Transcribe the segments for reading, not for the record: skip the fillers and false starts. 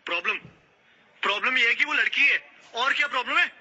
Problem problem ये है कि वो लड़की है। और क्या प्रॉब्लम है?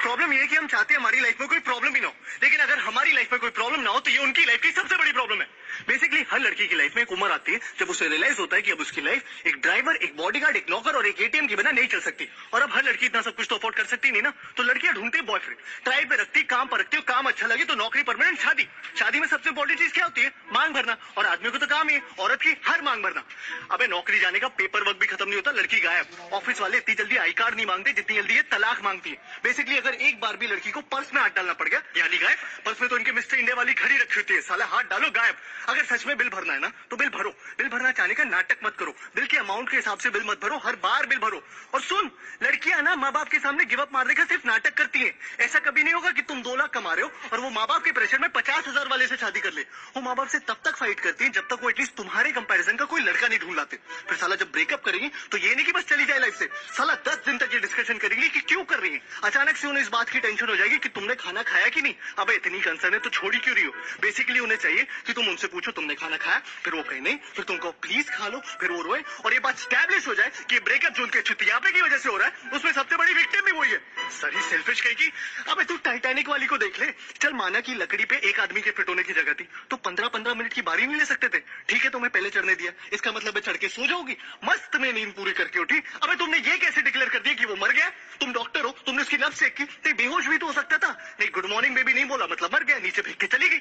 प्रॉब्लम ये है कि हम चाहते हैं हमारी लाइफ में कोई प्रॉब्लम ही ना हो, लेकिन अगर हमारी लाइफ में कोई प्रॉब्लम ना हो तो ये उनकी लाइफ की सबसे बड़ी प्रॉब्लम है। बेसिकली हर लड़की की लाइफ में एक उम्र आती है जब उसे रियलाइज होता है कि अब उसकी लाइफ एक ड्राइवर, एक बॉडीगार्ड, एक नौकर और एक एटीएम के बिना नहीं चल सकती। और अब हर लड़की इतना सब कुछ तो अफोर्ड कर सकती नहीं ना, तो लड़कियां ढूंढती है बॉयफ्रेंड, ट्राई पे रखती, काम पर रखती, काम अच्छा लगे तो नौकरी, परमानेंट, शादी। शादी में सबसे इंपॉर्टेंट चीज क्या होती है? मांग भरना। और आदमियों को तो काम ही है औरत की हर मांग भरना। अबे नौकरी जाने का पेपर वर्क भी खत्म नहीं होता, लड़की गायब। ऑफिस वाले इतनी जल्दी आई कार्ड नहीं मांगते जितनी जल्दी ये तलाक मांगती है। बेसिकली अगर एक बार भी लड़की को पर्स में हाथ डालना पड़ गया यानी गायब। पर्स में तो इनके मिस्टर इंडिया वाली घड़ी रखी होती है, साला हाथ डालो गायब। अगर सच में बिल भरना है ना तो बिल भरो। बिल भरना चाहने का नाटक मत करो, बिल के अमाउंट के हिसाब से बिल मत भरो, हर बार बिल भरो। और सुन, लड़कियां ना माँ बाप के सामने गिव अप मारने का सिर्फ नाटक करती हैं। ऐसा कभी नहीं होगा कि तुम 2 लाख कमा रहे हो और वो माँ बाप के प्रेशर में 50,000 वाले से शादी कर ले। वो माँ बाप से तब तक फाइट करती है जब तक वो एटलीस्ट तुम्हारे कंपैरिजन का कोई लड़का नहीं ढूंढ लाते। फिर साला जब ब्रेकअप करेंगी तो ये नहीं कि बस चली जाए लाइफ से, साला 10 दिन तक ये डिस्कशन करेंगी कि क्यों कर रही है। अचानक से उन्हें इस बात की टेंशन हो जाएगी कि तुमने खाना खाया कि नहीं। अब इतनी कंसर्न है तो छोड़ी क्यों रही हो? बेसिकली उन्हें चाहिए कि तुम उनसे पूछो तुमने खाना खाया, फिर वो कहे नहीं, फिर तुमको प्लीज खा लो, फिर वो रोए और ये बात स्टैब्लिश हो जाए कि ब्रेकअप जो उनके छुतियापे की वजह से हो रहा है उसमें सबसे बड़ी विक्टिम भी वही है। सही सेल्फिश कहेगी। अबे तू टाइटैनिक वाली को देख ले। चल माना कि लकड़ी पे एक आदमी के फिट होने की जगह थी तो 15-15 मिनट की बारी नहीं ले सकते थे? ठीक है तुम्हें पहले चढ़ने दिया, इसका मतलब है चढ़ के सो जाओगी, मस्त में नींद पूरी करके उठी। अबे तुमने ये कैसे डिक्लेयर कर दिया कि वो मर गया? तुम डॉक्टर हो, तुमने उसकी नब्ज चेक की, नहीं बेहोश भी तो हो सकता था। नहीं गुड मॉर्निंग बेबी नहीं बोला मतलब मर गया, नीचे फेंक के चली गई।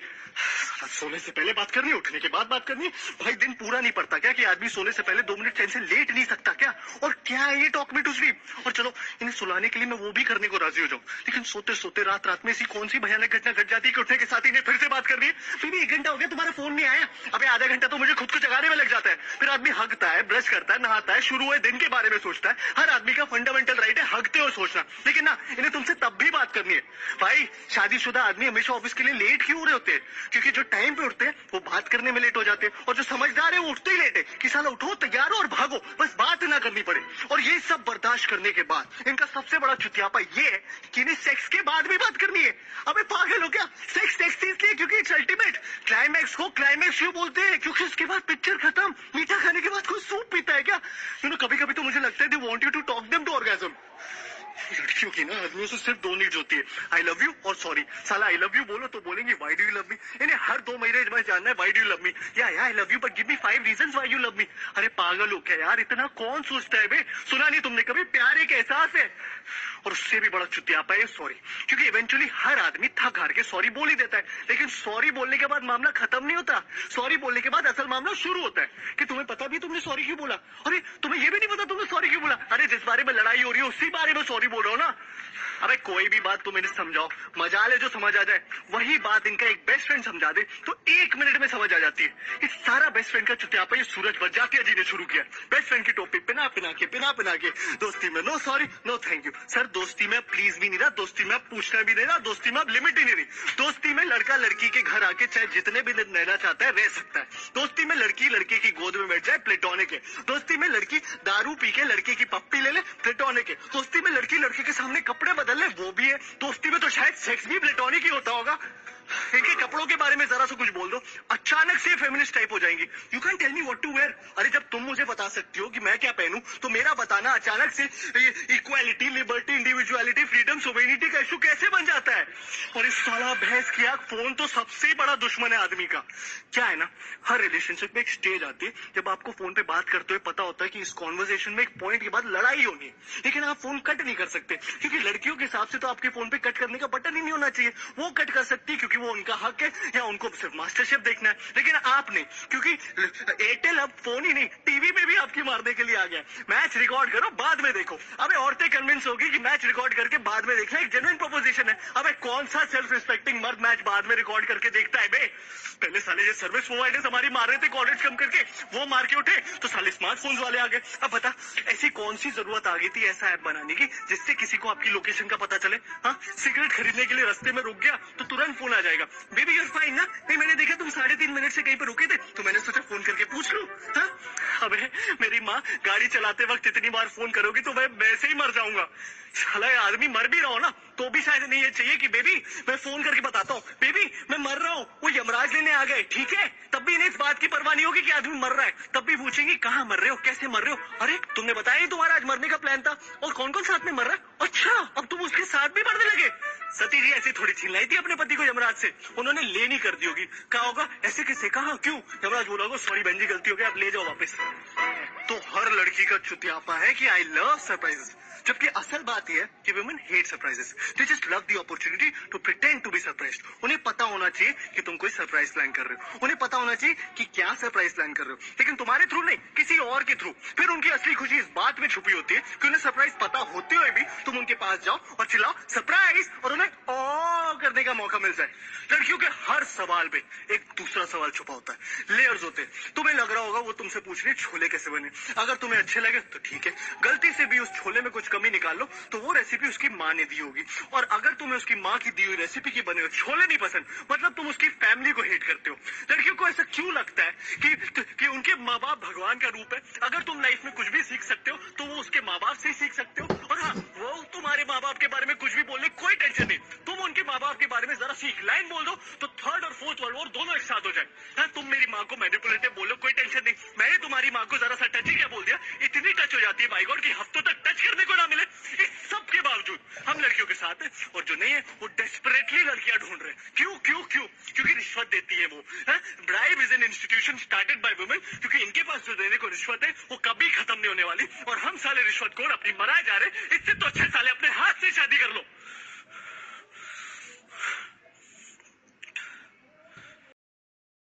सोने से पहले बात करनी, उठने के बाद बात करनी। भाई दिन पूरा नहीं पड़ता क्या कि आदमी सोने से पहले 2 मिनट चैन से लेट नहीं सकता क्या? और क्या है ये टॉक मी टू स्लीप? और चलो इन्हें सुलाने के लिए मैं वो भी करने को राजी हो जाऊं, लेकिन सोते सोते रात रात में ऐसी कौन सी भयानक घटना घट जाती है कि उठने के साथ ही फिर से बात करनी है। फिर 1 घंटा हो गया तुम्हारा फोन नहीं आया। अबे आधा घंटा तो मुझे खुद को जगाने में लग जाता है। फिर आदमी हगता है, ब्रश करता है, नहाता है, शुरू हुए दिन के बारे में सोचता है। हर आदमी का फंडामेंटल राइट है हगते हुए सोचना, लेकिन ना इन्हें तुमसे तब भी बात करनी है। भाई शादीशुदा आदमी हमेशा ऑफिस के लिए लेट क्यों हो रहे होते हैं? क्योंकि जो टाइम पे उठते हैं वो बात करने में लेट हो जाते हैं, और जो समझदार है वो उठते ही लेट है कि साला उठो, तैयार हो और भागो, बस बात ना करनी पड़े। और ये सब बर्दाश्त करने के बाद इनका सबसे बड़ा चुतियापा ये है कि इन्हें सेक्स के बाद भी बात करनी है। अबे पागल हो क्या? सेक्स सेक्स इसलिए क्योंकि इट्स अल्टीमेट। क्लाइमैक्स को क्लाइमैक्स क्यों बोलते हैं? क्योंकि उसके बाद पिक्चर खत्म। मीठा खाने के बाद कोई सूप पीता है क्या? कभी कभी तो मुझे लगता है they want you to talk them to orgasm. लड़कियों की ना आदमियों से सिर्फ 2 नीड्स होती है, आई लव यू और सॉरी। साला आई लव यू बोलो तो बोलेंगे why do you love me. इन्हें हर 2 महीने में जानना है why do you love me, या I love you but give me 5 reasons why you love me. अरे पागल हो क्या यार, इतना कौन सोचता है बे? सुना नहीं तुमने कभी प्यार एक एहसास है? और उससे भी बड़ा चुतियापा है सॉरी, क्योंकि इवेंचुअली हर आदमी थक हार के सॉरी बोल ही देता है, लेकिन सॉरी बोलने के बाद मामला खत्म नहीं होता। सॉरी बोलने के बाद असल मामला शुरू होता है कि तुम्हें पता भी तुमने सॉरी क्यों बोला। अरे तुम्हें ये भी नहीं पता तुमने सॉरी क्यों बोला? अरे जिस बारे में लड़ाई हो रही है उसी बारे में सॉरी बोल रहा हो ना। अबे कोई भी बात तुम इन्हें समझाओ, मजाल है जो समझ आ जाए। वही बात इनका एक बेस्ट फ्रेंड समझा दे तो 1 मिनट में समझ आ जाती है। इस सारा बेस्ट फ्रेंड का चुतियापा ये सूरज बरजातिया जी ने शुरू किया। बेस्ट फ्रेंड की टोपी पिना पिना के दोस्ती में no sorry no thank you. Sir दोस्ती में प्लीज भी नहीं रहा, दोस्ती में पूछना भी नहीं रहा, दोस्ती में अब लिमिट ही नहीं रही। दोस्ती में लड़का लड़की के घर आके चाहे जितने भी दिन रहना चाहता है रह सकता है। दोस्ती में लड़की लड़के की गोद में बैठ जाए, प्लेटोनिक है। दोस्ती में लड़की दारू पी के लड़के की पप्पी ले ले, प्लेटोनिक है। दोस्ती में लड़की लड़के के सामने कपड़े बदल ले, वो भी है। दोस्ती में तो शायद सेक्स भी प्लेटोनिक ही होता होगा। इनके कपड़ों के बारे में जरा सा कुछ बोल दो, अचानक से फेमिनिस्ट टाइप हो जाएंगी। You can tell me what to wear. अरे जब तुम मुझे बता सकती हो कि मैं क्या पहनूं तो मेरा बताना अचानक से equality, liberty, individuality, freedom, sovereignty का इशू कैसे बन जाता है? और इस साला भैंस की आंख फोन तो सबसे बड़ा दुश्मन है आदमी का। क्या है ना, हर रिलेशनशिप में एक स्टेज आती है जब आपको फोन पे बात करते हुए पता होता है कि इस कॉन्वर्सेशन में एक पॉइंट के बाद लड़ाई होनी है, लेकिन आप फोन कट नहीं कर सकते क्योंकि लड़कियों के हिसाब से तो आपके फोन पे कट करने का बटन ही नहीं होना चाहिए। वो कट कर सकती है क्योंकि वो उनका हक है या उनको सिर्फ मास्टर शेफ देखना है, लेकिन आप नहीं, क्योंकि एयरटेल अब फोन ही नहीं टीवी में भी आपकी मारने के लिए आ गया। मैच रिकॉर्ड करो बाद में देखो। अबे औरतें कन्विंस होगी कि मैच रिकॉर्ड करके बाद में देखना एक जेन्युइन प्रोपोजिशन है। अबे कौन सा सेल्फ रिस्पेक्टिंग मर्द मैच बाद में रिकॉर्ड करके देखता है बे? पहले साले ये सर्विस प्रोवाइडर्स हमारी मार रहे थे कॉलेज कम करके, वो मार के उठे तो साले स्मार्टफोन्स वाले आ गए। अब बता ऐसी कौन सी जरूरत आ गई थी ऐसा ऐप बनाने की जिससे किसी को आपकी लोकेशन का पता चले? हाँ, सिगरेट खरीदने के लिए रास्ते में रुक गया तो तुरंत फोन आ जाएगा, बेबी यू आर फाइन ना? नहीं मैंने देखा तुम 3.5 मिनट से कहीं पर रुके थे तो मैंने सोचा फोन करके पूछ लूं। हाँ अबे मेरी माँ गाड़ी चलाते वक्त इतनी बार फोन करोगी तो मैं वैसे ही मर जाऊंगा। साला ये आदमी मर भी रहा हो ना तो भी शायद नहीं ये चाहिए कि बेबी मैं फोन करके बताता हूँ बेबी मैं मर रहा हूँ, वो यमराज लेने आ गए, ठीक है? तब भी इन्हें इस बात की परवाह नहीं होगी कि आदमी मर रहा है। तब भी पूछेंगी कहाँ मर रहे हो, कैसे मर रहे हो? अरे तुमने बताया ही तुम्हारा आज मरने का प्लान था, और कौन कौन साथ में मर रहा है? अच्छा अब तुम उसके साथ भी मरने लगे। सती जी ऐसी थोड़ी छिलाई थी अपने पति को यमराज से, उन्होंने ले नहीं कर दी होगी। कहा होगा ऐसे कैसे, कहा क्यों? यमराज बोला होगा सॉरी बहन जी गलती हो गई, आप ले जाओ वापस। तो हर लड़की का चुतियापा है कि आई लव सरप्राइजेस, जबकि असल बात यह है कि women hate surprises. They just love the opportunity to pretend to be surprised. उन्हें पता होना चाहिए कि तुम कोई सरप्राइज प्लान कर रहे हो, उन्हें पता होना चाहिए कि क्या सरप्राइज प्लान कर रहे हो, लेकिन तुम्हारे थ्रू नहीं, किसी और के थ्रू। फिर उनकी असली खुशी इस बात में छुपी होती है कि उन्हें सरप्राइज पता होते हुए भी तुम उनके पास जाओ और चिल्लाओ सरप्राइज, और उन्हें ओ करने का मौका मिल जाए। लड़कियों के हर सवाल पे एक दूसरा सवाल छुपा होता है, लेयर्स होते हैं। तुम्हें लग रहा होगा वो तुमसे पूछ रही छोले कैसे बने, अगर तुम्हें अच्छे लगे तो ठीक है, गलती से भी उस छोले में कुछ कमी निकाल लो तो वो रेसिपी उसकी माँ ने दी होगी, और अगर तुम्हें उसकी माँ की दी हुई रेसिपी के बने हुए छोले नहीं पसंद मतलब तुम उसकी फैमिली को हेट करते हो। लड़कियों को ऐसा क्यों लगता है कि उनके माँ बाप भगवान का रूप है? अगर तुम लाइफ में कुछ भी सीख सकते हो तो वो उसके माँ बाप से ही सीख सकते हो। और हाँ, वो तुम्हारे माँ बाप के बारे में कुछ भी बोलने कोई टेंशन नहीं, तुम उनके माँ बाप के बारे में जरा सी एक लाइन बोल दो तो थर्ड और फोर्थ वर्ल्ड वॉर दोनों एक साथ हो जाए। हाँ, तुम मेरी माँ को मैनिपुलेटिव बोलो कोई टेंशन नहीं, मैंने तुम्हारी माँ को जरा सा टच ही क्या बोल दिया, इतनी टच हो जाती है बाई गॉड कि हफ्तों तक टच करने को ना मिले। इस सब के बावजूद हम लड़कियों के साथ हैं, और जो नहीं है वो डेस्परेटली लड़कियां ढूंढ रहे हैं। क्यों क्यों क्यों? क्योंकि रिश्वत देती है वो। Bribe is an institution started by women, क्योंकि इनके पास जो देने को रिश्वत है वो कभी खत्म नहीं होने वाली, और हम साले रिश्वत खोर अपनी मराए जा रहे। इससे तो अच्छे साले अपने हाथ से शादी कर लो।